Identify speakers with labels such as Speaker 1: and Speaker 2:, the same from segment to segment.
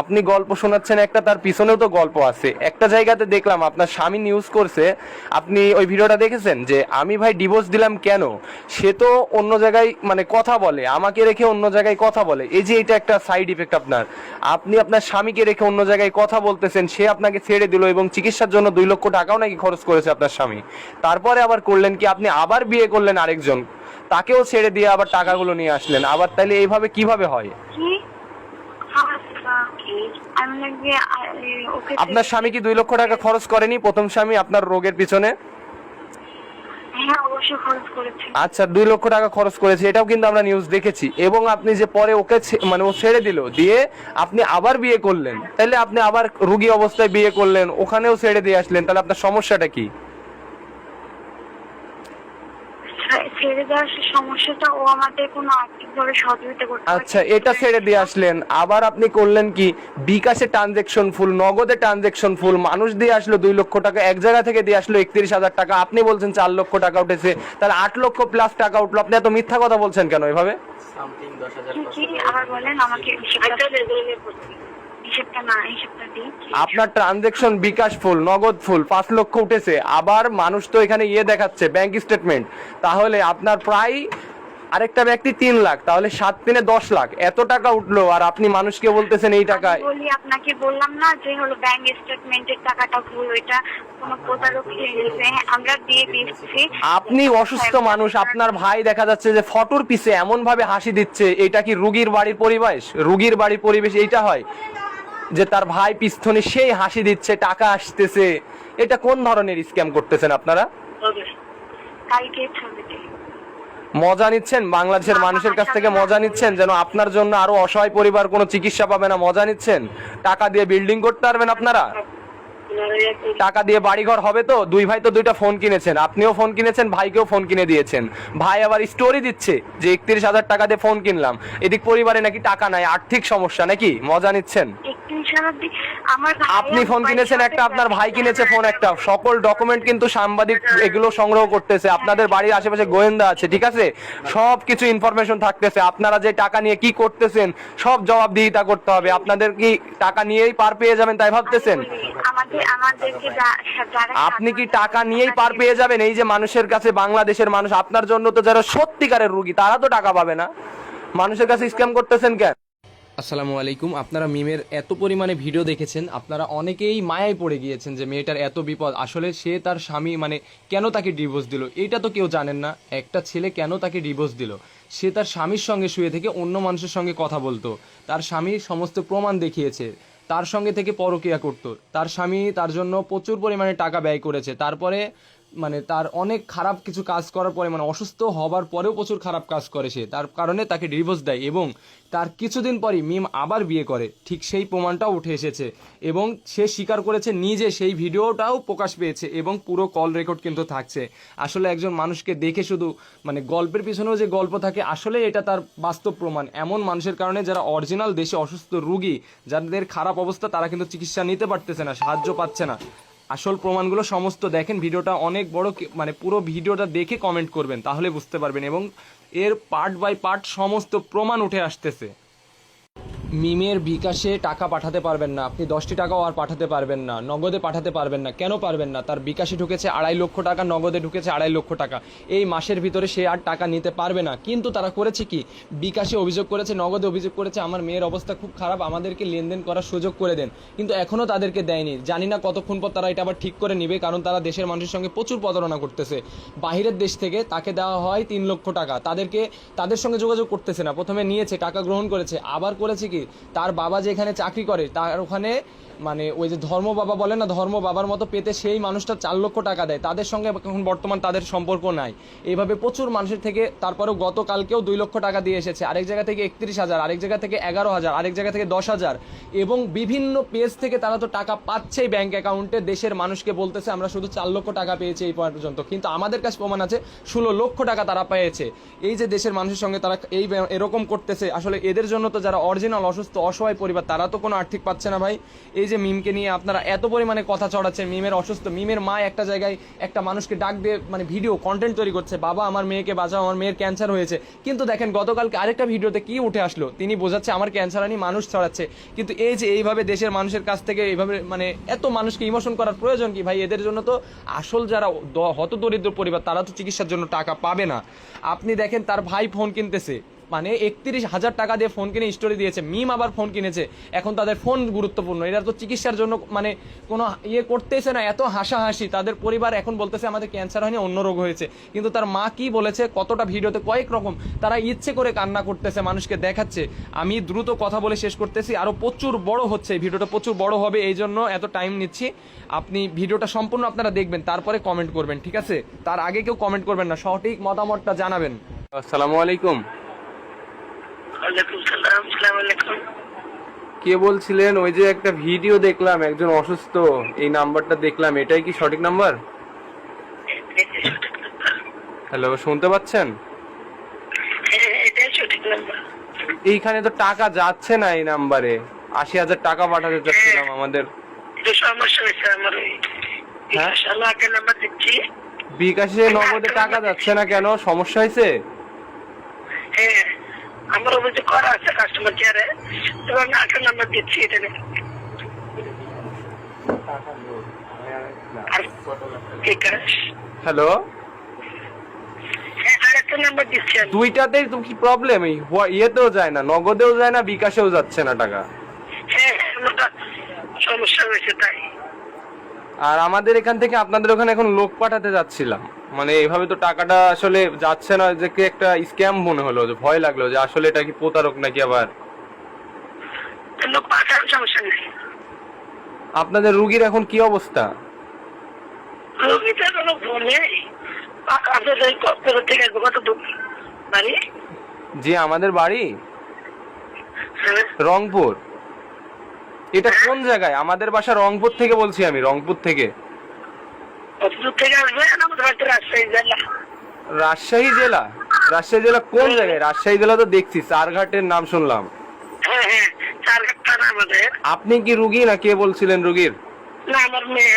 Speaker 1: আপনি গল্প শোনাচ্ছেন একটা, তার পিছনেও তো গল্প আছে। একটা জায়গাতে দেখলাম আপনার স্বামী নিউজ করছে, আপনি ওই ভিডিওটা দেখেছেন, যে আমি ভাই ডিভোর্স দিলাম কেন, সে তো অন্য জায়গায় মানে কথা বলে, আমাকে রেখে অন্য জায়গায় কথা বলে। এই যে এটা একটা সাইড ইফেক্ট আপনার, আপনি আপনার স্বামীকে রেখে অন্য জায়গায় কথা বলতেছেন, সে আপনাকে ছেড়ে দিল এবং চিকিৎসার জন্য 2 লক্ষ টাকাও নাকি খরচ করেছে আপনার স্বামী। তারপরে আবার করলেন কি, আপনি আবার বিয়ে করলেন আরেকজন, তাকেও ছেড়ে দিয়ে আবার টাকাগুলো নিয়ে আসলেন আবার। তাইলে এইভাবে কিভাবে হয়? আপনার স্বামী কি 2 লক্ষ টাকা খরচ করেনি, প্রথম স্বামী আপনার রোগের পিছনে?
Speaker 2: হ্যাঁ, অবশ্যই খরচ করেছে।
Speaker 1: আচ্ছা, 2 লক্ষ টাকা খরচ করেছে, এটাও কিন্তু আমরা নিউজ দেখেছি। এবং আপনি যে পরে ওকে মানে ও ছেড়ে দিল, দিয়ে আপনি আবার বিয়ে করলেন, তাহলে আপনি আবার রোগী অবস্থায় বিয়ে করলেন, ওখানেও ছেড়ে দিয়ে আসলেন, তাহলে আপনার সমস্যাটা কি?
Speaker 2: ছেড়ে দেওয়ার সমস্যাটা, ও আমাদের কোনো আর্থিকভাবে সহযোগিতা করতে।
Speaker 1: আচ্ছা, এটা ছেড়ে দিয়ে আসলেন, আবার আপনি করলেন কি, বিকাশে ট্রানজেকশন ফুল, নগদে ট্রানজেকশন ফুল, মানুষ দিয়ে আসলো 2 লক্ষ টাকা, এক জায়গা থেকে দিয়ে আসলো 31,000 টাকা, আপনি বলছেন 4 লক্ষ টাকা উঠেছে, তাহলে 8 লক্ষ প্লাস টাকা উঠলো। আপনি এত মিথ্যা কথা বলছেন কেন এভাবে?
Speaker 2: আবার বলেন আমাকে হিসেবটা না, হিসেবটা দিই।
Speaker 1: আপনার ট্রানজেকশন বিকাশ ফুল, নগদ ফুল 5 লক্ষ উঠেছে, আবার মানুষ তো এখানে দেখাচ্ছে ব্যাংক স্টেটমেন্ট, তাহলে আপনার প্রায় আরেকটা ব্যক্তি 3 লাখ, তাহলে 7 × 3 = 10 লাখ, এত টাকা উঠলো, আর আপনি মানুষকে বলতেছেন এই টাকায়।
Speaker 2: বলি আপনাকে বললাম না যে হলো ব্যাংক স্টেটমেন্টের টাকাটা ভুল, ওইটা কোনো প্রতারক খেয়ে গেছে, আমরা দিয়ে দিচ্ছি।
Speaker 1: আপনি অসুস্থ মানুষ, আপনার ভাই দেখা যাচ্ছে যে ফটোর পিছে এমন ভাবে হাসি দিচ্ছে, এটা কি রুগীর বাড়ির পরিবেশ? রুগীর বাড়ির পরিবেশ এইটা হয় যে তার ভাই পিস্তনে সেই হাসি দিচ্ছে, টাকা আসতেছে? এটা কোন ধরনের স্ক্যাম করতেছেন আপনারা?
Speaker 2: কালকে ছবিতে
Speaker 1: মজা নিচ্ছেন, বাংলাদেশের মানুষের কাছ থেকে মজা নিচ্ছেন, যেন আপনার জন্য আরো অসহায় পরিবার কোনো চিকিৎসা পাবে না, মজা নিচ্ছেন। টাকা দিয়ে বিল্ডিং করতে পারবেন আপনারা, টাকা দিয়ে বাড়িঘর হবে তো? 2 ভাই তো 2টা ফোন কিনেছেন, আপনিও ফোন কিনেছেন, ভাইকেও ফোন কিনে দিয়েছেন। ভাই আবার স্টোরি দিচ্ছে যে 31,000 টাকা দিয়ে ফোন কিনলাম, এদিক পরিবারে নাকি টাকা নাই, আর্থিক সমস্যা নাকি, মজা নিচ্ছেন। আপনি ফোন কিনেছেন একটা, আপনার ভাই কিনেছে ফোন একটা, সকল ডকুমেন্ট কিন্তু সাংবাদিক এগুলো সংগ্রহ করতেছে, আপনাদের বাড়ির আশেপাশে গোয়েন্দা আছে, ঠিক আছে, সব কিছু ইনফরমেশন থাকতেছে, আপনারা যে টাকা নিয়ে কি করতেছেন সব জবাবদিহিতা করতে হবে। আপনাদের কি টাকা নিয়েই পার পেয়ে যাবেন তাই ভাবতেছেন? আপনি কি টাকা নিয়েই পার পেয়ে যাবেন? এই যে মানুষের কাছে, বাংলাদেশের মানুষ, আপনার জন্য তো যারা সত্যিকারের রুগী তারা তো টাকা পাবে না, মানুষের কাছে স্ক্যাম করতেছেন কেন? আসসালামু আলাইকুম। আপনারা মিমের এত পরিমাণে ভিডিও দেখেছেন, আপনারা অনেকেই মায়ায় পড়ে গিয়েছেন যে মেয়েটার এত বিপদ, আসলে সে তার স্বামী মানে কেন তাকে ডিভোর্স দিল এটা তো কেউ জানেন না। একটা ছেলে কেন তাকে ডিভোর্স দিল, সে তার স্বামীর সঙ্গে শুয়ে থেকে অন্য মানুষের সঙ্গে কথা বলতো, তার স্বামী সমস্ত প্রমাণ দেখিয়েছে, তার সঙ্গে থেকে পরকীয়া করতো, তার স্বামী তার জন্য প্রচুর পরিমাণে টাকা ব্যয় করেছে, তারপরে মানে তার অনেক খারাপ কিছু কাজ করার পরে, মানে অসুস্থ হবার পরেও প্রচুর খারাপ কাজ করে সে, তার কারণে তাকে ডিভোর্স দেয়, এবং তার কিছুদিন পরই মিম আবার বিয়ে করে, ঠিক সেই প্রমাণটাও উঠে এসেছে, এবং সে স্বীকার করেছে নিজে, সেই ভিডিওটাও প্রকাশ পেয়েছে, এবং পুরো কল রেকর্ড কিন্তু থাকছে। আসলে একজন মানুষকে দেখে শুধু মানে গল্পের পিছনেও যে গল্প থাকে, আসলে এটা তার বাস্তব প্রমাণ। এমন মানুষের কারণে যারা অরিজিনাল দেশে অসুস্থ রুগী, যাদের খারাপ অবস্থা, তারা কিন্তু চিকিৎসা নিতে পারতেছে না, সাহায্য পাচ্ছে না। আসল প্রমাণগুলো সমস্ত দেখেন, ভিডিওটা অনেক বড়, মানে পুরো ভিডিওটা দেখে কমেন্ট করবেন, তাহলে বুঝতে পারবেন, এবং এর পার্ট বাই পার্ট সমস্ত প্রমাণ উঠে আসতেছে। মিমের বিকাশে টাকা পাঠাতে পারবেন না আপনি, 10টি টাকাও আর পাঠাতে পারবেন না, নগদে পাঠাতে পারবেন না। কেন পারবেন না? তার বিকাশে ঢুকেছে 2.5 লক্ষ টাকা, নগদে ঢুকেছে 2.5 লক্ষ টাকা, এই মাসের ভিতরে সে আর টাকা নিতে পারবে না। কিন্তু তারা করেছে কি, বিকাশে অভিযোগ করেছে, নগদে অভিযোগ করেছে, আমার মেয়ের অবস্থা খুব খারাপ, আমাদেরকে লেনদেন করার সুযোগ করে দেন, কিন্তু এখনও তাদেরকে দেয়নি। জানি না কতক্ষণ পর তারা এটা আবার ঠিক করে নিবে, কারণ তারা দেশের মানুষের সঙ্গে প্রচুর প্রতারণা করতেছে। বাহিরের দেশ থেকে তাকে দেওয়া হয় 3 লক্ষ টাকা, তাদের সঙ্গে যোগাযোগ করতেছে না, প্রথমে নিয়েছে, টাকা গ্রহণ করেছে, আবার করেছে কি, তার বাবা যেখানে চাকরি করে তার ওখানে মানে ওই যে ধর্ম বাবা বলে না, ধর্ম বাবার মতো পেতে সেই মানুষটা 4 লক্ষ টাকা দেয়, তাদের সঙ্গে এখন বর্তমান তাদের সম্পর্ক নাই। এইভাবে প্রচুর মানুষের থেকে, তারপরেও গতকালকেও 2 লক্ষ টাকা দিয়ে এসেছে, আরেক জায়গা থেকে 31,000, আরেক জায়গা থেকে 11,000, আরেক জায়গা থেকে 10,000, এবং বিভিন্ন পেজ থেকে তারা তো টাকা পাচ্ছেই ব্যাংক অ্যাকাউন্টে, দেশের মানুষকে বলতেছে আমরা শুধু 4 লক্ষ টাকা পেয়েছি এই পর্যন্ত, কিন্তু আমাদের কাছে প্রমাণ আছে 16 লক্ষ টাকা তারা পেয়েছে। এই যে দেশের মানুষের সঙ্গে তারা এরকম করতেছে, আসলে এদের জন্য তো যারা অরিজিনাল অসুস্থ অসহায় পরিবার, তারা তো কোনো আর্থিক পাচ্ছে না ভাই। এই যে মিমকে নিয়ে আপনারা এত পরিমাণে কথা চড়াচ্ছেন, মিমের অসুস্থ, মিমের মা একটা জায়গায় একটা মানুষকে ডাক দিয়ে মানে ভিডিও কন্টেন্ট তৈরি করছে, বাবা আমার মেয়েকে বাঁচাও, আমার মেয়ের ক্যান্সার হয়েছে। কিন্তু দেখেন গতকালকে আরেকটা ভিডিওতে কি উঠে আসলো, তিনি বোঝাচ্ছে আমার ক্যান্সার আনি, মানুষ ছড়াচ্ছে। কিন্তু এই যে এইভাবে দেশের মানুষের কাছ থেকে এইভাবে মানে এত মানুষকে ইমোশন করার প্রয়োজন কি ভাই? এদের জন্য তো আসল যারা হতদরিদ্র পরিবার তারা তো চিকিৎসার জন্য টাকা পাবে না। আপনি দেখেন তার ভাই ফোন কিনতেছে, মানে 31,000 টাকা দিয়ে ফোন কিনে স্টোরি দিয়েছে, মিম আবার ফোন কিনেছে, এখন তাদের ফোন গুরুত্বপূর্ণ। এরা তো চিকিৎসার জন্য মানে কোনো ইয়ে করতেছে না, এত হাসাহাসি। তাদের পরিবার এখন বলতেছে আমাদের ক্যান্সার হয়নি, অন্য রোগ হয়েছে। কিন্তু তার মা কি বলেছে, কতটা ভিডিওতে কয়েক রকম তারা ইচ্ছে করে কান্না করতেছে, মানুষকে দেখাচ্ছে। আমি দ্রুত কথা বলে শেষ করতেছি, আরও প্রচুর বড় হচ্ছে এই ভিডিওটা, প্রচুর বড় হবে, এই জন্য এত টাইম নিচ্ছি। আপনি ভিডিওটা সম্পূর্ণ আপনারা দেখবেন, তারপরে কমেন্ট করবেন, ঠিক আছে? তার আগে কেউ কমেন্ট করবেন না, সঠিক মতামতটা জানাবেন। আসসালামু আলাইকুম।
Speaker 3: ওয়ালাইকুম সালাম। আসসালামু আলাইকুম।
Speaker 1: কে বলছিলেন? ওই যে একটা ভিডিও দেখলাম, একজন অসুস্থ, এই নাম্বারটা দেখলাম, এটাই কি সঠিক নাম্বার? হ্যালো, শুনতে পাচ্ছেন?
Speaker 3: হ্যাঁ, এটাই সঠিক নাম্বার।
Speaker 1: এইখানে তো টাকা যাচ্ছে না এই নাম্বারে, 80,000 টাকা পাঠাতে চাচ্ছিলাম আমাদের।
Speaker 3: একটু সমস্যা হয়েছে আমার, ওই
Speaker 1: হ্যাঁ?
Speaker 3: আগে নাম্বার দিচ্ছি।
Speaker 1: বিকাশে নগদে টাকা যাচ্ছে না কেন? সমস্যা হয়েছে?
Speaker 3: হ্যাঁ, আমার অভিযোগ করা আছে কাস্টমার কেয়ারে, এবং আগে নাম্বার দিচ্ছি এটা নিয়ে। আর বিকাশ,
Speaker 1: হ্যালো,
Speaker 3: হ্যাঁ, আরেকটা নাম্বার দিচ্ছি আমি।
Speaker 1: দুইটাতেই তো কি প্রবলেম? ইয়েতেও যায় না, নগদেও যায় না, বিকাশেও যাচ্ছে না টাকা।
Speaker 3: হ্যাঁ, আমারটা সমস্যা হয়েছে তাই।
Speaker 1: আর আমাদের এখান থেকে আপনাদের ওখানে এখন লোক পাঠাতে যাচ্ছিলাম, মানে এইভাবে তো টাকাটা আসলে যাচ্ছে না, যে কি একটা স্ক্যাম মনে হলো, যে ভয় লাগলো যে আসলে এটা কি প্রতারক নাকি আবার।
Speaker 3: লোক পাঠার সমস্যা নেই।
Speaker 1: আপনাদের রুগীর এখন কি অবস্থা?
Speaker 3: রোগীতে কোনো ভুল নেই। আপনাদের এই কক্সবাজার থেকে কত দূর বাড়ি?
Speaker 1: জি, আমাদের বাড়ি
Speaker 3: হ্যাঁ,
Speaker 1: রংপুর। এটা কোন জায়গায়? আমাদের বাসা রংপুর থেকে বলছি আমি, রংপুর থেকে।
Speaker 3: কত দূর থেকে আসবে? আমাদের বাড়িতে রাজশাহী জেলা।
Speaker 1: রাজশাহী জেলা? রাজশাহী জেলা কোন জায়গায়? রাজশাহী জেলা তো দেখছি, চারঘাটের নাম শুনলাম।
Speaker 3: হ্যাঁ হ্যাঁ, চারঘাট থানা আমাদের।
Speaker 1: আপনি কি রুগী না কে বলছিলেন রুগীর?
Speaker 3: না, আমার মেয়ে।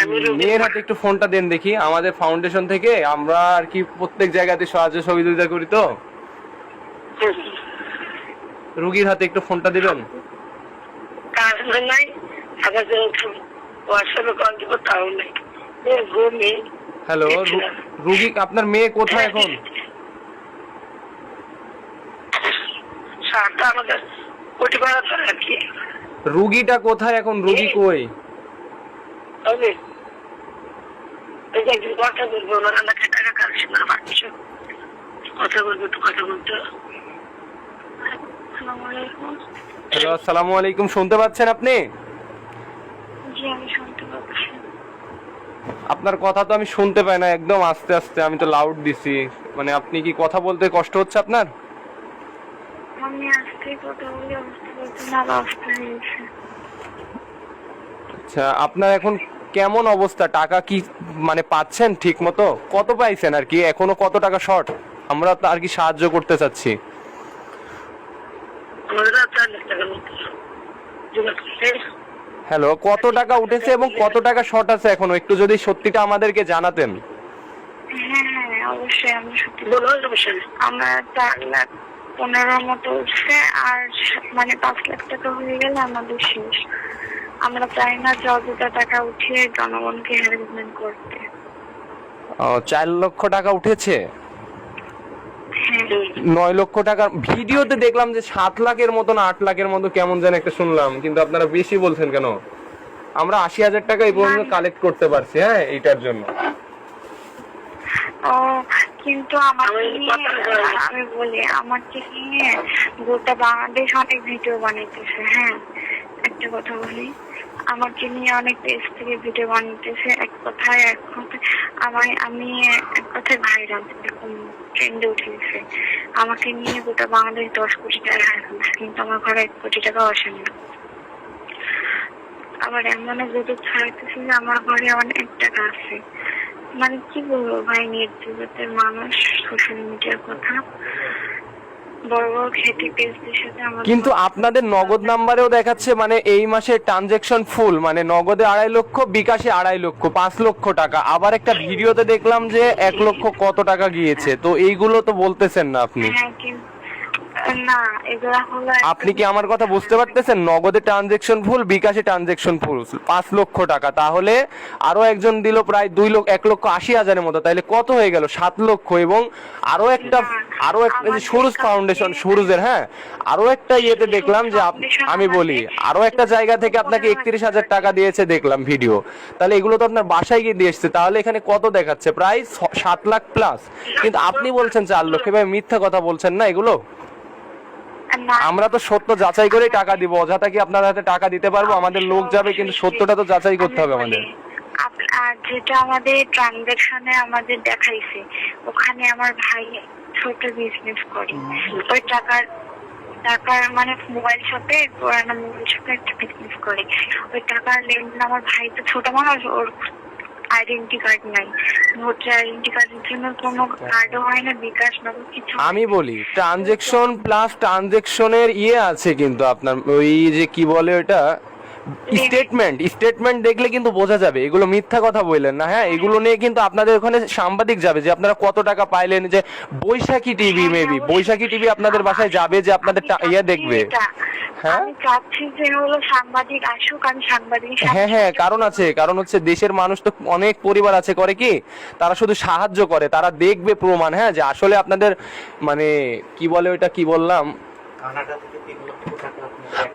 Speaker 3: আমি রোগী।
Speaker 1: মেয়ের হাতে একটু ফোনটা দেন দেখি, আমাদের ফাউন্ডেশন থেকে আমরা আর কি প্রত্যেক জায়গাতে সাহায্য সহযোগিতা করি, তো রুগীর হাতে একটু ফোনটা দিবেন।
Speaker 3: কাজ নাই, আবার হোয়াটসঅ্যাপে কল দিব তাও নেই। ঘুমি।
Speaker 1: হ্যালো, রুগী, আপনার মেয়ে কোথায় এখন?
Speaker 3: সারটা আমাদের প্রতিবার আর কি।
Speaker 1: রুগীটা কোথায় এখন? রুগী কই?
Speaker 3: তবে এই যে একদিন কথা বলবো, ওনার এলাকায় টাকা কাটছে না, পাচ্ছ কথা বলবো, একটু কথা বলতে।
Speaker 2: আসসালামু আলাইকুম।
Speaker 1: হ্যালো, আসসালামু আলাইকুম। শুনতে পাচ্ছেন আপনি?
Speaker 2: জি, আমি শুনতে পাচ্ছি।
Speaker 1: আপনার কথা তো আমি শুনতে পাই না, একদম আস্তে আস্তে। আমি তো লাউড দিছি, মানে আপনি কি কথা বলতে কষ্ট হচ্ছে আপনার?
Speaker 2: আমি আজকে কথা বলে বুঝতে পারছি না, অবস্থা হয়েছে।
Speaker 1: আচ্ছা, আপনার এখন কেমন অবস্থা? টাকা কি মানে পাচ্ছেন ঠিক মতো? কত পাইছেন আর কি? এখনো কত টাকা শর্ট? আমরা তো আর কি সাহায্য করতে চাচ্ছি।
Speaker 3: আমাদের 4 লাখ টাকা মতো জমা করছে।
Speaker 1: হ্যালো, কত টাকা উঠেছে এবং কত টাকা শর্ট আছে এখনো? একটু যদি সত্যিটা আমাদেরকে জানাতেন।
Speaker 2: হ্যাঁ হ্যাঁ, অবশ্যই আমি সত্যি
Speaker 3: বলো, সমস্যা নেই।
Speaker 2: আমার 4,15,000 মতো উঠছে, আর মানে 5 লাখ টাকা হয়ে গেলে আমাদের শেষ। আমরা চাই না যে অযথা টাকা উঠিয়ে জনগণকে হ্যারাসমেন্ট করতে।
Speaker 1: 4 লক্ষ টাকা উঠেছে?
Speaker 2: হ্যাঁ,
Speaker 1: 9 লক্ষ টাকা ভিডিওতে দেখলাম যে 7 লাখের মতো না 8 লাখের মতো কেমন যেন একটা শুনলাম, কিন্তু আপনারা বেশি বলছেন কেন? আমরা 80,000 টাকা এই পর্যন্ত কালেক্ট করতে পারছি, হ্যাঁ, এইটার জন্য।
Speaker 2: ও কিন্তু আমাকে নিয়ে, আমি বলি, আমাকে নিয়ে গোটা বাংলাদেশ অনেক ভিডিও বানাইতেছে। হ্যাঁ, একটা কথা বলি, আমাকে নিয়ে অনেক পেজ থেকে ভিডিও বানাইতেছে। এক কথায় আমি এক কথায় ভাইরাল, এরকম ট্রেন্ডে উঠেছে। আমাকে নিয়ে গোটা বাংলাদেশ 10 কোটি টাকা হার করছে, কিন্তু আমার ঘরে 1 কোটি টাকা আসেনি। আবার এমনও ভিডিও ছাড়তেছে যে আমার ঘরে অনেক টাকা আছে। মানে কি বলবো ভাই, নির্যাতিতের মানুষ, সোশ্যাল মিডিয়ার কথা। বড় বড় খ্যাতি পেজদের সাথে আমার
Speaker 1: কিন্তু আপনাদের নগদ নাম্বারেও দেখাচ্ছে মানে এই মাসে ট্রানজেকশন ফুল, মানে নগদে 2.5 লক্ষ, বিকাশে 2.5 লক্ষ, 5 লক্ষ টাকা। আবার একটা ভিডিওতে দেখলাম যে 1 লক্ষ কত টাকা গিয়েছে। তো এইগুলো তো বলতেছেন না আপনি।
Speaker 2: হ্যাঁ কিন্তু না, এগুলা হলো
Speaker 1: আপনি কি আমার কথা বুঝতে পারতেছেন? নগদে ট্রানজেকশন ফুল, বিকাশে ট্রানজেকশন ফুল 5 লক্ষ টাকা। তাহলে আরো একজন দিল প্রায় 1,80,000-এর মতো, তাহলে কত হয়ে গেল? 7 লক্ষ। এবং আরো একটা সুরুজ ফাউন্ডেশন, সুরুজের, হ্যাঁ, আরো একটা ইয়েতে দেখলাম যে আমি বলি আরো একটা জায়গা থেকে আপনাকে 31,000 টাকা দিয়েছে দেখলাম ভিডিও। তাহলে এগুলো তো আপনার বাসায় গিয়ে দিয়ে এসছে। তাহলে এখানে কত দেখাচ্ছে? প্রায় 7 লাখ প্লাস। কিন্তু আপনি বলছেন 4 লক্ষ। ভাই মিথ্যা কথা বলছেন না এগুলো?
Speaker 2: না,
Speaker 1: আমরা তো সত্য যাচাই করেই টাকা দিব। অযথা কি আপনার হাতে টাকা দিতে পারবো? আমাদের লোক যাবে, কিন্তু সত্যটা তো যাচাই করতে হবে আমাদের।
Speaker 2: আর যেটা আমাদের ট্রানজাকশনে আমাদের দেখাইছে, ওখানে আমার ভাই ছোট বিজনেস করে, ওই টাকার মানে মোবাইল শপে, পুরানো মোবাইল শপে একটা বিজনেস করে। ওই টাকার লেনদেন, আমার ভাই তো ছোট মানুষ, ওর আইডেন্টি কার্ড নাই, ভোটার আইডেন্টি কার্ডের জন্য কোনো কার্ডও হয় না, বিকাশ নগদ কিছু।
Speaker 1: আমি বলি ট্রানজেকশন প্লাস ট্রানজেকশনের ইয়ে আছে, কিন্তু আপনার ওই যে কি বলে ওটা, স্টেটমেন্ট দেখলে কিন্তু বোঝা যাবে। এগুলো মিথ্যা কথা বললেন না, হ্যাঁ? এগুলো নিয়ে কিন্তু আপনাদের ওখানে সাংবাদিক যাবে যে আপনারা কত টাকা পাইলেন। যে বৈশাখী টিভি, মেবি বৈশাখী টিভি আপনাদের বাসায় যাবে, যে আপনাদের ইয়ে দেখবে। হ্যাঁ,
Speaker 2: আমি চাচ্ছি যে হলো সাংবাদিক আসুক, আমি সাংবাদিক।
Speaker 1: হ্যাঁ হ্যাঁ, কারণ আছে, কারণ হচ্ছে দেশের মানুষ তো অনেক পরিবার আছে করে কি, তারা শুধু সাহায্য করে, তারা দেখবে প্রমাণ, হ্যাঁ, যে আসলে আপনাদের মানে কি বলে ওইটা, কি বললাম,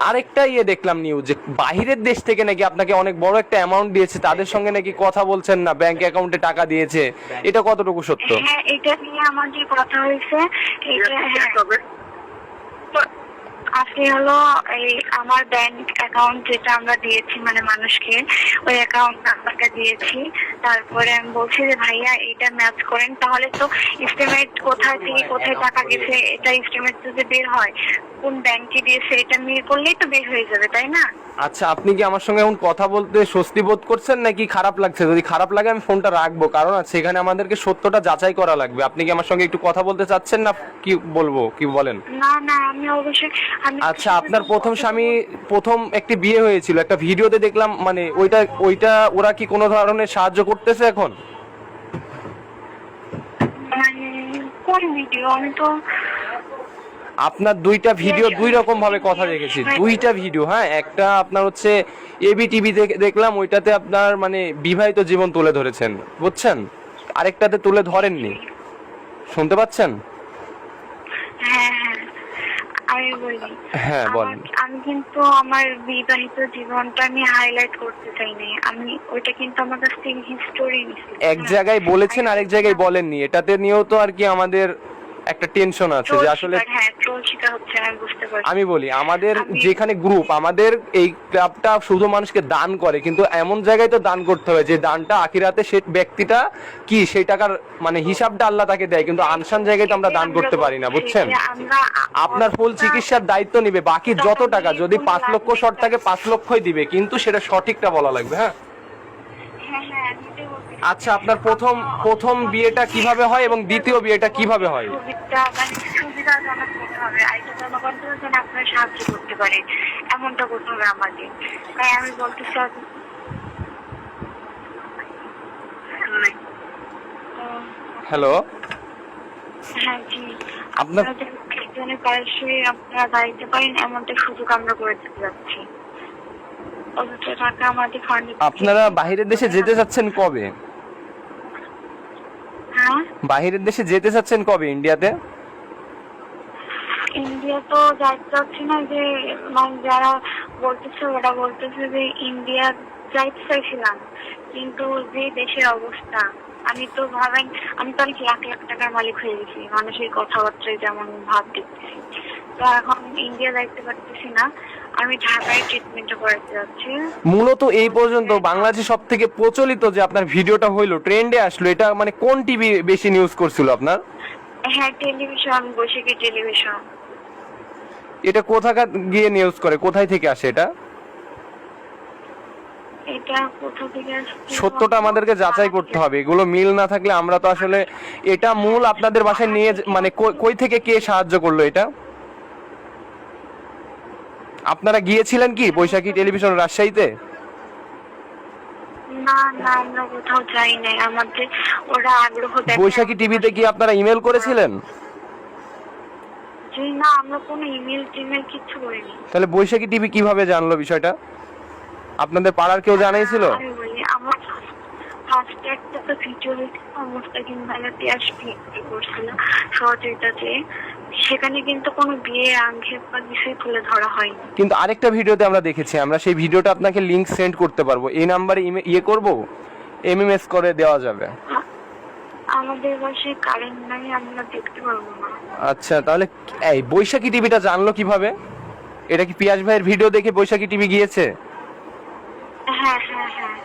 Speaker 1: আরেকটা ইয়ে দেখলাম নিউজ যে বাহিরের দেশ থেকে নাকি আপনাকে অনেক বড় একটা অ্যামাউন্ট দিয়েছে, তাদের সঙ্গে নাকি কথা বলছেন না, ব্যাংক অ্যাকাউন্টে টাকা দিয়েছে। এটা কতটুকু সত্য?
Speaker 2: হ্যাঁ, এটা নিয়ে আমার যে কথা হয়েছে, এটা আজকে হলো এই আমার ব্যাংক অ্যাকাউন্ট যেটা আমরা দিয়েছি মানে মানুষকে, ওই অ্যাকাউন্ট নাম্বারটা দিয়েছি। তারপরে আমি বলছি যে ভাইয়া এটা ম্যাচ করেন, তাহলে তো এস্টিমেট কোথায় থেকে কোথায় টাকা গেছে, এটা এস্টিমেট যদি বের হয়, কোন ব্যাংকে দিয়েছে, এটা মিল করলেই তো বের হয়ে যাবে, তাই না?
Speaker 1: আচ্ছা, আপনি কি আমার সঙ্গে এখন কথা বলতে স্বস্তি বোধ করছেন নাকি খারাপ লাগছে? যদি খারাপ লাগে আমি ফোনটা রাখবো, কারণ আছে এখানে আমাদেরকে সত্যটা যাচাই করা লাগবে। আপনি কি আমার সঙ্গে একটু কথা বলতে চাচ্ছেন না কি বলবো, কি বলেন?
Speaker 2: না না, আমি অবশ্যই
Speaker 1: আচ্ছা, আপনার প্রথম স্বামী প্রথম একটি বিয়ে হয়েছিল, একটা ভিডিওতে দেখলাম, মানে ওইটা ওরা কি কোনো ধরনের সাহায্য করতেছে এখন?
Speaker 2: মানে কোন ভিডিও? আমি তো
Speaker 1: আপনার দুইটা ভিডিও দুই রকম ভাবে কথা দেখেছি, দুইটা ভিডিও, হ্যাঁ। একটা আপনার হচ্ছে এবি টিভি দেখলাম, ওইটাতে আপনার মানে বিবাহিত জীবন তুলে ধরেছেন, বুঝছেন? আরেকটাতে তুলে ধরেননি, শুনতে পাচ্ছেন?
Speaker 2: হ্যাঁ হ্যাঁ, আমি বলি,
Speaker 1: হ্যাঁ, বলেন।
Speaker 2: আমি কিন্তু আমার বিবাহিত জীবনটা আমি হাইলাইট করতে চাই নাই, আমি ওইটা কিন্তু আমার কাছ থেকে হিস্টোরি নিছি।
Speaker 1: এক জায়গায় বলেছেন, আরেক জায়গায় বলেননি। এটাতে নিয়েও তো আর কি আমাদের একটা টেনশন আছে যে আসলে আমি বলি আমাদের যেখানে গ্রুপ, আমাদের এই ক্লাবটা শুধু মানুষকে দান করে, কিন্তু এমন জায়গায় তো দান করতে হবে যে দানটা আখিরাতে সে ব্যক্তিটা কি সেই টাকার মানে হিসাবটা আল্লাহ তাকে দেয়, কিন্তু আনসান জায়গায় তো আমরা দান করতে পারি না, বুঝছেন? আপনার ফুল চিকিৎসার দায়িত্ব নিবে, বাকি যত টাকা যদি 5 লক্ষ শর্ট থাকে 5 লক্ষই দিবে, কিন্তু সেটা সঠিকটা বলা লাগবে, হ্যাঁ। আচ্ছা, আপনার প্রথম বিয়েটা কিভাবে হয় এবং দ্বিতীয় বিয়েটা কিভাবে হয়?
Speaker 2: সাহায্য করতে পারে এমনটা করতে হবে আমাদের, তাই আমি বলতে চাই।
Speaker 1: হ্যালো,
Speaker 2: হ্যাঁ জি, আপনারা একজনের পাশে আপনারা দাঁড়াইতে পারেন এমনটা সুযোগ আমরা করে দিতে যাচ্ছি।
Speaker 1: আপনারা বাহিরের দেশে যেতে চাচ্ছেন কবে?
Speaker 2: হ্যাঁ,
Speaker 1: বাহিরের দেশে যেতে চাচ্ছেন কবে? ইন্ডিয়াতে?
Speaker 2: ইন্ডিয়া তো যাইতে চাচ্ছি না, যে মানে যারা বলতেছে ওরা বলতেছে যে ইন্ডিয়া যাইতে চাইছিলাম, কিন্তু যে দেশের অবস্থা, আমি তো ভাবেন আমি তো অনেক লাখ লাখ টাকার মালিক হয়ে গেছি, মানুষের কথাবার্তায় যেমন ভাব দেখতেছি, তো এখন ইন্ডিয়া যাইতে পারতেছি না, আমি ঢাকায় ট্রিটমেন্টটা করাতে যাচ্ছি।
Speaker 1: মূলত এই পর্যন্ত বাংলাদেশে সব থেকে প্রচলিত যে আপনার ভিডিওটা হইলো, ট্রেন্ডে আসলো, এটা মানে কোন টিভি বেশি নিউজ করছিল আপনার?
Speaker 2: হ্যাঁ, টেলিভিশন, বৈশাখী টেলিভিশন।
Speaker 1: এটা কোথাকার গিয়ে নিউজ করে, কোথায় থেকে আসে এটা?
Speaker 2: এটা এটা কোথা থেকে আসছে?
Speaker 1: সত্যটা আমাদেরকে যাচাই করতে হবে, এগুলো মিল না থাকলে আমরা তো আসলে, এটা মূল আপনাদের বাসায় নিয়ে মানে কই থেকে কে সাহায্য করলো এটা? আপনারা গিয়েছিলেন কি বৈশাখী টেলিভিশন রাজশাহীতে?
Speaker 2: না না, আমরা কোথাও যাই নাই, আমাদের ওরা আগ্রহ দেখায়।
Speaker 1: বৈশাখী টিভিতে কি আপনারা ইমেল করেছিলেন?
Speaker 2: জি না, আমরা কোনো ইমেল টিমেল কিছু করিনি।
Speaker 1: তাহলে বৈশাখী টিভি কিভাবে জানলো বিষয়টা? আপনাদের পাড়ার কেউ জানাইছিল?
Speaker 2: আমি বলি, আমার ফার্স্টে একটা তো ভিডিও হয়েছিল, মুস্তাকিম ভাইয়া তিয়াস ভিডিও করছিল সহযোগিতাতে, সেখানে কিন্তু কোনো বিয়ে আঙ্গিক বা কিছুই তুলে ধরা হয়নি।
Speaker 1: কিন্তু আরেকটা ভিডিওতে আমরা দেখেছি, আমরা সেই ভিডিওটা আপনাকে লিংক সেন্ড করতে পারবো, এই নাম্বারে ইয়ে করব, এমএমএস করে দেওয়া যাবে।
Speaker 2: আমাদের বাসায় কারেন্ট নাই, আমরা দেখতে পারবো না।
Speaker 1: আচ্ছা, তাহলে এই বৈশাখী টিভিটা জানলো কিভাবে? এটা কি পিয়াস ভাইয়ের ভিডিও দেখে বৈশাখী টিভি গিয়েছে?
Speaker 2: হ্যাঁ হ্যাঁ হ্যাঁ,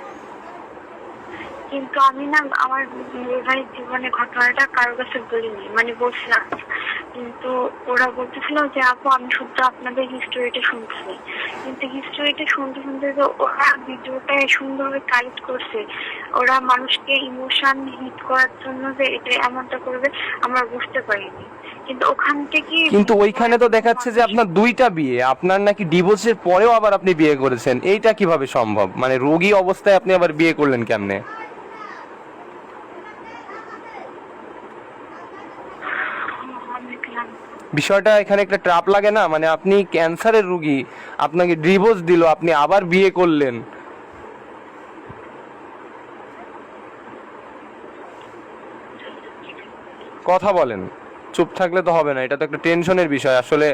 Speaker 2: কিন্তু আমি না আমার বিবাহিত জীবনের ঘটনাটা কারোর কাছে বলিনি, মানে বলছিলাম, কিন্তু ওরা বলতেছিল যে আপু আমি শুধু আপনাদের হিস্টোরিটা শুনতেছি, কিন্তু হিস্টোরিটা শুনতে শুনতে তো ওরা ভিডিওটা সুন্দরভাবে কালেক্ট করছে, ওরা মানুষকে ইমোশন হিট করার জন্য যে এটা এমনটা করবে আমরা বুঝতে পারিনি। কিন্তু ওখান থেকে,
Speaker 1: কিন্তু ওইখানে তো দেখাচ্ছে যে আপনার দুইটা বিয়ে, আপনার নাকি ডিভোর্সের পরেও আবার আপনি বিয়ে করেছেন, এইটা কিভাবে সম্ভব? মানে রোগী অবস্থায় আপনি আবার বিয়ে করলেন কেমনে? বিষয়টা এখানে একটা ট্রাপ লাগে না? মানে আপনি ক্যান্সারের রোগী, আপনাকে ডিভোর্স দিল, আপনি আবার বিয়ে করলেন। কথা বলেন, চুপ থাকলে তো হবে না, এটা তো একটা টেনশনের বিষয় আসলে।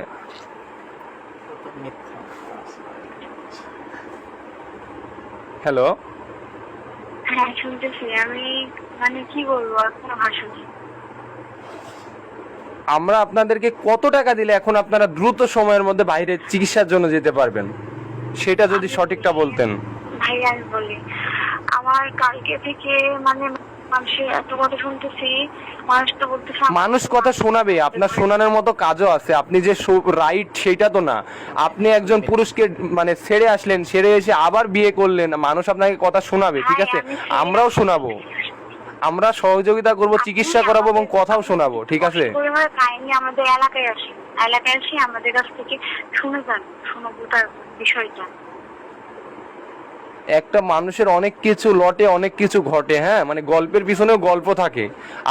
Speaker 1: হ্যালো,
Speaker 2: হ্যাঁ শুনতেছি আমি, মানে কি বলবো আর কোনো ভাষা নেই।
Speaker 1: আমরা আপনাদেরকে কত টাকা দিলে এখন আপনারা দ্রুত সময়ের মধ্যে বাইরে চিকিৎসার জন্য যেতে পারবেন, সেটা যদি সঠিকটা বলতেন।
Speaker 2: ভাই আমি বলি, আমার কালকে থেকে মানে মানুষের এত কথা শুনতেছি, মানুষ তো বলতেছে
Speaker 1: মানুষ কথা শোনাবে, আপনার শোনানোর মতো কাজও আছে, আপনি যে রাইট সেটা তো না। আপনি একজন পুরুষকে মানে ছেড়ে আসলেন, ছেড়ে এসে আবার বিয়ে করলেন, মানুষ আপনাকে কথা শোনাবে, ঠিক আছে, আমরাও শোনাবো, আমরা সহযোগিতা করব, চিকিৎসা করাবো এবং কথাও শোনাবো, ঠিক আছে।
Speaker 2: পরিবারের কাহিনী আমাদের এলাকায় আসে, এলাকায় এসে আমাদের কাছ থেকে শুনে যান, শোনাবো তার বিষয়টা।
Speaker 1: একটা মানুষের অনেক কিছু লটে, অনেক কিছু ঘটে, হ্যাঁ, মানে গল্পের পিছনেও গল্প থাকে।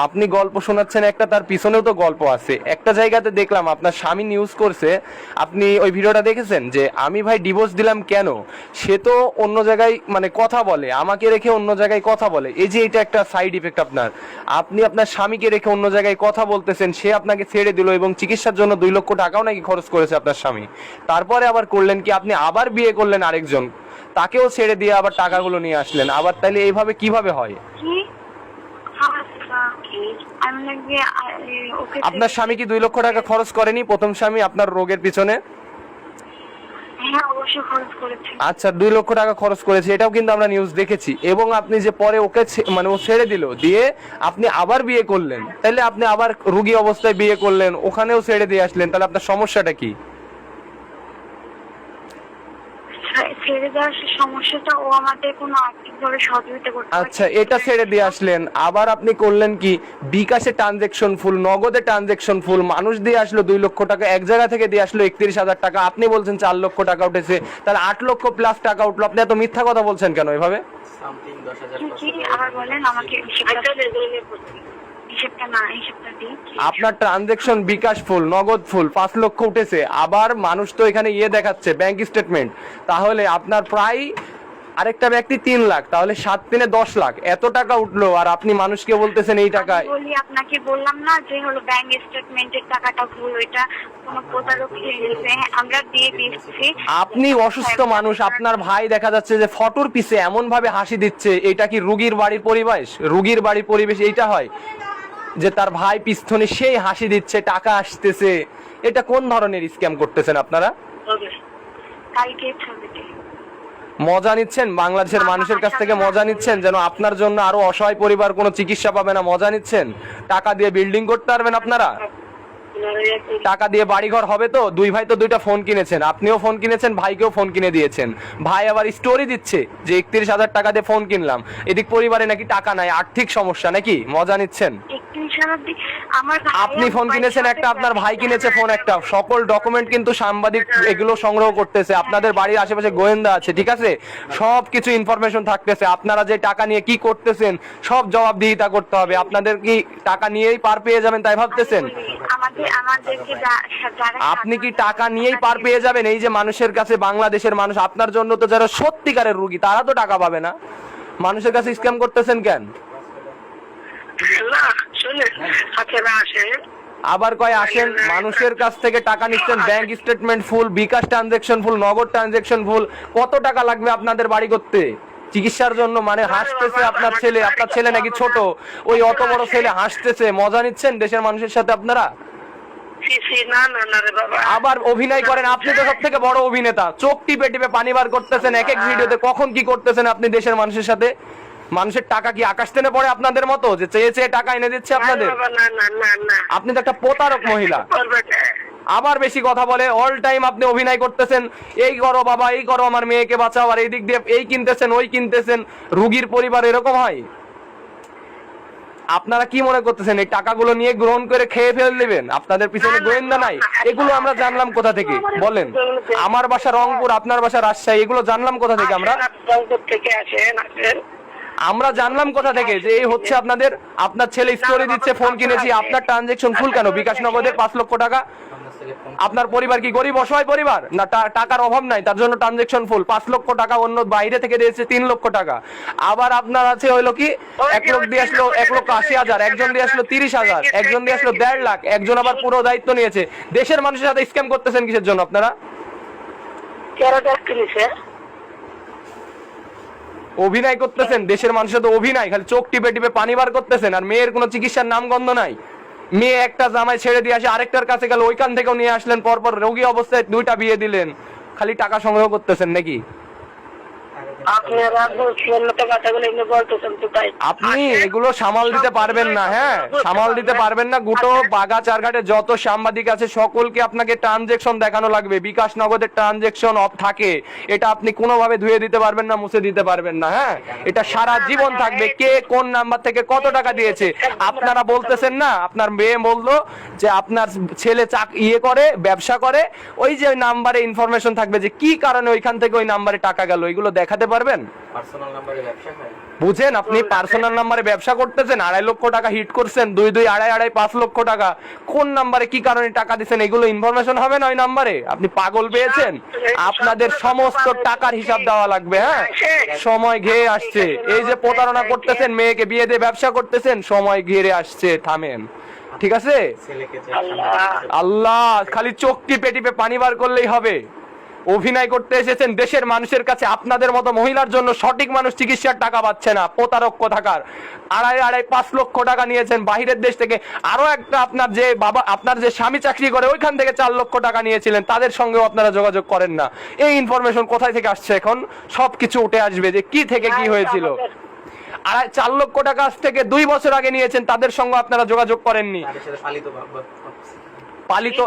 Speaker 1: আপনি গল্প শোনাচ্ছেন একটা, তার পিছনেও তো গল্প আছে। একটা জায়গাতে দেখলাম আপনার স্বামী নিউজ করছে, আপনি ওই ভিডিওটা দেখেছেন, যে আমি ভাই ডিভোর্স দিলাম কেন, সে তো অন্য জায়গায় মানে কথা বলে, আমাকে রেখে অন্য জায়গায় কথা বলে, এই যে এটা একটা সাইড ইফেক্ট আপনার। আপনি আপনার স্বামীকে রেখে অন্য জায়গায় কথা বলতেছেন, সে আপনাকে ছেড়ে দিল এবং চিকিৎসার জন্য 2 লক্ষ টাকাও নাকি খরচ করেছে আপনার স্বামী। তারপরে আবার করলেন কি, আপনি আবার বিয়ে করলেন আরেকজন, তাকেও ছেড়ে দিয়ে আবার টাকাগুলো নিয়ে আসলেন আবার। তাইলে এইভাবে কিভাবে হয়?
Speaker 2: কি আমি নাকি ওকে,
Speaker 1: আপনার স্বামী কি 2 লক্ষ টাকা খরচ করেনি প্রথম স্বামী আপনার রোগের পিছনে?
Speaker 2: হ্যাঁ অবশ্যই খরচ করেছি।
Speaker 1: আচ্ছা, 2 লক্ষ টাকা খরচ করেছে, এটাও কিন্তু আমরা নিউজ দেখেছি। এবং আপনি যে পরে ওকে মানে ও ছেড়ে দিল, দিয়ে আপনি আবার বিয়ে করলেন, তাহলে আপনি আবার রোগী অবস্থায় বিয়ে করলেন, ওখানেও ছেড়ে দিয়ে আসলেন, তাহলে আপনার সমস্যাটা কি?
Speaker 2: ছেড়ে দেওয়ার সমস্যাটা, ও আমাদের কোনো আর্থিকভাবে সহযোগিতা করতে পারে।
Speaker 1: আচ্ছা, এটা ছেড়ে দিয়ে আসলেন, আবার আপনি করলেন কি, বিকাশে ট্রানজেকশন ফুল, নগদে ট্রানজেকশন ফুল, মানুষ দিয়ে আসলো 2 লক্ষ টাকা, এক জায়গা থেকে দিয়ে আসলো 31,000 টাকা, আপনি বলছেন 4 লক্ষ টাকা উঠেছে, তাহলে 8 লক্ষ প্লাস টাকা উঠলো। আপনি এত মিথ্যা কথা বলছেন কেন এভাবে?
Speaker 2: কি আবার বলেন আমাকে, হিসেবটা না, হিসেবটা দিই।
Speaker 1: আপনার ট্রানজেকশন বিকাশ ফুল, নগদ ফুল 5 লক্ষ উঠেছে, আবার মানুষ তো এখানে ইয়ে দেখাচ্ছে ব্যাংক স্টেটমেন্ট, তাহলে আপনার প্রায় আরেকটা ব্যক্তি 3 লাখ, তাহলে 7 × 10 লাখ, এত টাকা উঠলো, আর আপনি মানুষকে বলতেছেন এই টাকা।
Speaker 2: বলি আপনাকে বললাম না যে হলো ব্যাংক স্টেটমেন্টের টাকাটা ভুল, ওইটা কোনো প্রতারক দিয়েছে, আমরা দিয়ে দিচ্ছি।
Speaker 1: আপনি অসুস্থ মানুষ, আপনার ভাই দেখা যাচ্ছে যে ফটোর পিছে এমন ভাবে হাসি দিচ্ছে, এটা কি রুগীর বাড়ির পরিবেশ? রুগীর বাড়ির পরিবেশ এইটা হয় যে তার ভাই পিছনে সেই হাসি দিচ্ছে, টাকা আসতেছে, এটা কোন ধরনের স্ক্যাম করতেছেন আপনারা?
Speaker 2: কালকে ছবিতে
Speaker 1: মজা নিচ্ছেন, বাংলাদেশের মানুষের কাছ থেকে মজা নিচ্ছেন, যেন আপনার জন্য আরো অসহায় পরিবার কোনো চিকিৎসা পাবে না, মজা নিচ্ছেন, টাকা দিয়ে বিল্ডিং করতে পারবেন আপনারা। টাকা দিয়ে বাড়িঘর হবে তো? দুই ভাই তো দুইটা ফোন কিনেছেন, আপনিও ফোন কিনেছেন, ভাইকেও ফোন কিনে দিয়েছেন। ভাই আবার স্টোরি দিচ্ছে যে 31,000 টাকা দিয়ে ফোন কিনলাম। এদিক পরিবারে নাকি টাকা নাই, আর্থিক সমস্যা নাকি? মজা নিচ্ছেন? আপনি ফোন কিনেছেন একটা, আপনার ভাই কিনেছে ফোন একটা। সকল ডকুমেন্ট কিন্তু সাংবাদিক এগুলো সংগ্রহ করতেছে, আপনাদের বাড়ির আশেপাশে গোয়েন্দা আছে, ঠিক আছে? সব কিছু ইনফরমেশন থাকতেছে। আপনারা যে টাকা নিয়ে কি করতেছেন সব জবাবদিহিতা করতে হবে। আপনাদের কি টাকা নিয়েই পার পেয়ে যাবেন তাই ভাবতেছেন? আপনি কি টাকা নিয়েই পার পেয়ে যাবেন? এই যে মানুষের কাছে, বাংলাদেশের মানুষ, আপনার জন্য তো যারা সত্যিকারের রুগী তারা তো টাকা পাবে না। মানুষের কাছে স্ক্যাম করতেছেন কেন? আবার কয় আসেন, মানুষের কাছ থেকে টাকা নিচ্ছেন, ব্যাংক স্টেটমেন্ট ফুল, বিকাশ ট্রানজেকশন ফুল, নগদ ট্রানজেকশন ফুল। কত টাকা লাগবে আপনাদের বাড়ি করতে? চিকিৎসার জন্য মানে হাসতেছে আপনার ছেলে, আপনার ছেলে নাকি ছোট, ওই অত বড় ছেলে হাসতেছে, মজা নিচ্ছেন দেশের মানুষের সাথে আপনারা। আবার অভিনয় করেন, আপনি তো সব থেকে বড় অভিনেতা। চোখ টিপে টিপে পানি বার করতেছেন এক এক ভিডিওতে, কখন কি করতেছেন আপনি দেশের মানুষের সাথে? মানুষের টাকা কি আকাশ টেনে পড়ে আপনাদের মতো যে চেয়ে চেয়ে টাকা এনে দিচ্ছে আপনাদের? আপনি তো একটা প্রতারক মহিলা। আবার বেশি কথা বলে, অল টাইম আপনি অভিনয় করতেছেন, এই করো বাবা, এই করো, আমার মেয়েকে বাঁচাও, আর এই দিক দিয়ে এই কিনতেছেন ওই কিনতেছেন। রুগীর পরিবার এরকম হয়? আপনারা কি মনে করতেছেন এই টাকাগুলো নিয়ে গ্রহণ করে খেয়ে ফেলে দিবেন? আপনাদের পিছনে গোয়েন্দা নাই? এগুলো আমরা জানলাম কোথা থেকে বলেন? আমার বাসা রংপুর, আপনার বাসা রাজশাহী, এগুলো জানলাম কোথা থেকে আমরা জানলাম কোথা থেকে যে এই হচ্ছে আপনাদের? আপনার ছেলে স্টোরি দিচ্ছে ফোন কিনেছি, আপনার ট্রানজেকশন ফুল কেন? বিকাশ নগদের 5 লক্ষ টাকা। আপনার পরিবার কি গরিব অসহায় পরিবার না? টাকার অভাব নাই তার জন্য ট্রানজেকশন ফুল 5 লক্ষ টাকা, অন্য বাইরে থেকে দিয়েছে 3 লক্ষ টাকা। আবার আপনার আছে হইলো কি, 1 লোক দিয়ে আসলো 1,80,000, একজন দিয়ে আসলো 30,000, একজন দিয়ে আসলো 1.5 লাখ, একজন আবার পুরো দায়িত্ব নিয়েছে। দেশের মানুষের সাথে স্ক্যাম করতেছেন কিসের জন্য আপনারা? অভিনয় করতেছেন দেশের মানুষের সাথে, অভিনয়, খালি চোখ টিপে টিপে পানি বার করতেছেন। আর মেয়ের কোনো চিকিৎসার নাম গন্ধ নাই। মেয়ে একটা জামাই ছেড়ে দিয়ে আসে, আরেকটার কাছে গেল, ওইখান থেকেও নিয়ে আসলেন, পরপর রোগী অবস্থায় 2টা বিয়ে দিলেন। খালি টাকা সংগ্রহ করতেছেন নাকি? আপনি এগুলো সামাল দিতে পারবেন না। হ্যাঁ, সামাল দিতে পারবেন না। গুটো বাগা চারঘাটে যত সাংবাদিক আছে সকলকে আপনাকে ট্রানজেকশন দেখানো লাগবে। বিকাশ নগদের ট্রানজেকশন অফ থাকে, এটা আপনি কোনোভাবে ধুয়ে দিতে পারবেন না, মুছে দিতে পারবেন না। হ্যাঁ, এটা সারা জীবন থাকবে, কে কোন নাম্বার থেকে কত টাকা দিয়েছে। আপনারা বলতেছেন না, আপনার মেয়ে বললো যে আপনার ছেলে করে, ব্যবসা করে, ওই যে নাম্বারে ইনফরমেশন থাকবে যে কি কারণে ওইখান থেকে ওই নাম্বারে টাকা গেল, এগুলো দেখাতে পারবেন? বুঝেন, আপনি পার্সোনাল নাম্বারে ব্যবসা করতেছেন, 2.5 লক্ষ টাকা হিট করছেন, 5 লক্ষ টাকা। কোন নাম্বারে কি কারণে টাকা দিচ্ছেন এগুলো ইনফরমেশন হবে না ওই নাম্বারে? আপনি পাগল পেয়েছেন? আপনাদের সমস্ত টাকার হিসাব দেওয়া লাগবে। হ্যাঁ, সময় ঘিরে আসছে। এই যে প্রতারণা করতেছেন, মেয়েকে বিয়ে দিয়ে ব্যবসা করতেছেন, সময় ঘিরে আসছে, থামেন। ঠিক আছে? আল্লাহ, খালি চোখ টিপে টিপে পানি বার করলেই হবে? অভিনয় করতে এসেছেন দেশের মানুষের কাছে। আপনাদের মতো মহিলার জন্য সঠিক মানুষ চিকিৎসার টাকা পাচ্ছে না, প্রতারক কোথাকার। 5 লক্ষ টাকা নিয়েছেন বাহিরের দেশ থেকে। আরো একটা, আপনার যে বাবা, আপনার যে স্বামী চাকরি করে, ওইখান থেকে 4 লক্ষ টাকা নিয়েছিলেন, তাদের সঙ্গেও আপনারা যোগাযোগ করেন না। এই ইনফরমেশন কোথায় থেকে আসছে? এখন সবকিছু উঠে আসবে যে কি থেকে কি হয়েছিল। 4 লক্ষ টাকা আজ থেকে 2 বছর আগে নিয়েছেন, তাদের সঙ্গে আপনারা যোগাযোগ করেননি। পালিত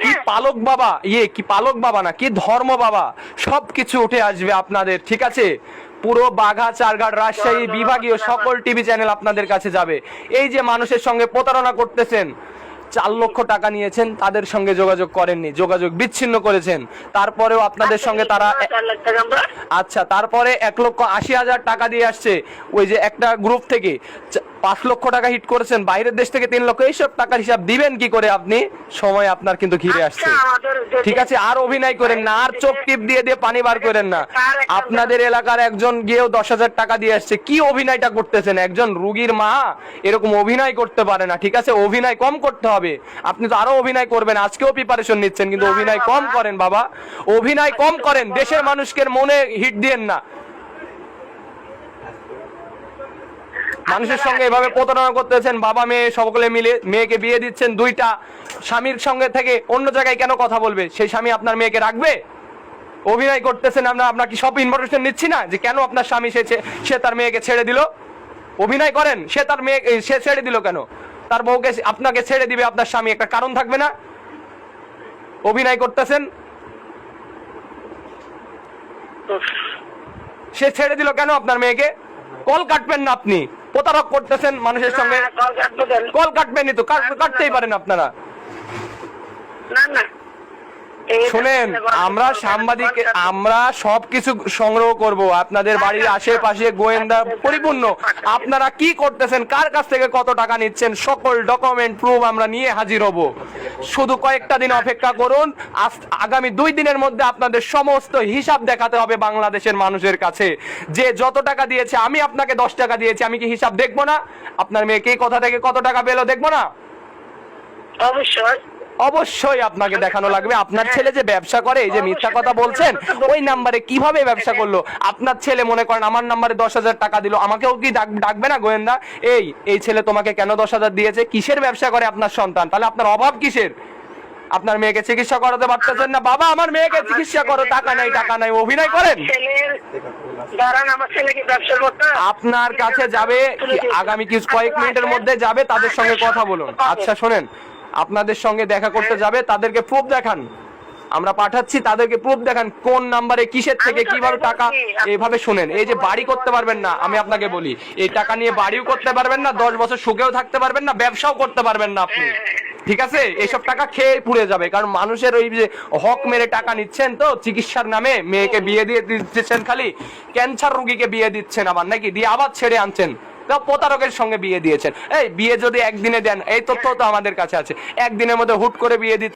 Speaker 1: কি পালক বাবা, কি পালক বাবা না, কি ধর্ম বাবা, সবকিছু উঠে আসবে আপনাদের। ঠিক আছে? পুরো বাঘা চারঘাট রাজশাহী বিভাগীয় সকল টিভি চ্যানেল আপনাদের কাছে যাবে। এই যে মানুষের সঙ্গে প্রতারণা করতেছেন, 4 লক্ষ টাকা নিয়েছেন, তাদের সঙ্গে যোগাযোগ করেননি, যোগাযোগ বিচ্ছিন্ন করেছেন। তারপরেও আপনাদের সঙ্গে তারা, আচ্ছা, তারপরে 1,80,000 টাকা দিয়ে আসছে ওই যে একটা গ্রুপ থেকে। 5 লক্ষ টাকা হিট করেছেন, বাইরের দেশ থেকে 3 লক্ষ। এইসব টাকার হিসাব দিবেন কি করে আপনি? সময় আপনার কিন্তু ঘিরে আসছে। ঠিক আছে? আর অভিনয় করেন না, আর চোখ টিপ দিয়ে দিয়ে পানি বার করেন না। আপনাদের এলাকার একজন গিয়েও 10,000 টাকা দিয়ে আসছে। কি অভিনয়টা করতেছেন? একজন রুগীর মা এরকম অভিনয় করতে পারে না। ঠিক আছে? অভিনয় কম করতে হবে। আপনি তো আরো অভিনয় করবেন, আজকেও প্রিপারেশন নিচ্ছেন, কিন্তু অভিনয় কম করেন বাবা, অভিনয় কম করেন। দেশের মানুষকে মনে হিট দিয়েন না। মানুষের সঙ্গে এভাবে প্রতারণা করতেছেন, বাবা মেয়ে সকলে মিলে মেয়েকে বিয়ে দিচ্ছেন। 2টা স্বামীর সঙ্গে থেকে অন্য জায়গায় কেন কথা বলবে? সেই স্বামী আপনার মেয়েকে রাখবে? অভিনয় করতেছেন। আপনার কি সব ইনফরমেশন নিচ্ছি না যে কেন আপনার স্বামী সে তার মেয়েকে ছেড়ে দিল? অভিনয় করেন, সে তার মেয়ে সে ছেড়ে দিল কেন? তার বউকে আপনাকে ছেড়ে দিবে আপনার স্বামী, একটা কারণ থাকবে না? অভিনয় করতেছেন। সে ছেড়ে দিল কেন আপনার মেয়েকে? কল কাটবেন না আপনি, প্রতারক করতেছেন মানুষের সঙ্গে। কল কাটবেনই তো, কাটতেই পারেন আপনারা।
Speaker 3: না না
Speaker 1: শুনেন, আমরা সাংবাদিক, আমরা সবকিছু সংগ্রহ করব। আপনাদের বাড়ির আশেপাশে গোয়েন্দা পরিপূর্ণ। আপনারা কি করতেছেন, কার কাছ থেকে কত টাকা নিচ্ছেন, সকল ডকুমেন্ট প্রুফ আমরা নিয়ে হাজির হব। শুধু কয়েকটা দিন অপেক্ষা করুন। আগামী 2 দিনের মধ্যে আপনাদের সমস্ত হিসাব দেখাতে হবে বাংলাদেশের মানুষের কাছে, যে যত টাকা দিয়েছে। আমি আপনাকে 10 টাকা দিয়েছি, আমি কি হিসাব দেখবো না? আপনার মেয়েকে কোথা থেকে কত টাকা পেলো দেখবো না?
Speaker 3: অবশ্যই
Speaker 1: অবশ্যই আপনাকে দেখানো লাগবে। আপনার ছেলে যে ব্যবসা করে, এই যে মিথ্যা কথা বলছেন, ওই নাম্বারে কিভাবে ব্যবসা করলো? আপনার ছেলে মনে করেন আমার নাম্বারে 10,000 টাকা দিল, আমাকেও কি ডাকবে না গোয়েন্দা? এই ছেলে তোমাকে কেন 10,000 দিয়েছে? কিসের ব্যবসা করে আপনার সন্তান? তাহলে আপনার অভাব কিসের? আপনার মেয়েকে চিকিৎসা করাতে পারতেছেন না? বাবা আমার মেয়েকে চিকিৎসা করো, টাকা নাই টাকা নাই, অভিনয় করেন। আপনার কাছে যাবে আগামী কয়েক মিনিটের মধ্যে, যাবে তাদের সঙ্গে কথা বলুন। আচ্ছা শোনেন, আপনাদের সঙ্গে দেখা করতে যাবে, তাদেরকে প্রুফ দেখান, আমরা পাঠাচ্ছি, তাদেরকে প্রুফ দেখান কোন নাম্বারে কিসের থেকে কিভাবে টাকা। এইভাবে শুনেন, এই যে বাড়ি করতে পারবেন না, আমি আপনাকে বলি, এই টাকা নিয়ে বাড়িও করতে পারবেন না, 10 বছর সুখেও থাকতে পারবেন না, ব্যবসাও করতে পারবেন না আপনি। ঠিক আছে, এইসব টাকা খেয়ে পুড়ে যাবে। কারণ মানুষের ওই যে হক মেরে টাকা নিচ্ছেন, তো চিকিৎসার নামে মেয়েকে বিয়ে দিয়ে দিচ্ছেন, খালি ক্যান্সার রোগীকে বিয়ে দিচ্ছেন আবার, নাকি দিয়ে আবার ছেড়ে আনছেন, প্রতারকের সঙ্গে বিয়ে দিয়েছেন। এই বিয়ে যদি একদিনে দেন, এই তথ্য তো আমাদের কাছে আছে, একদিনের মধ্যে হুট করে বিয়ে দিতে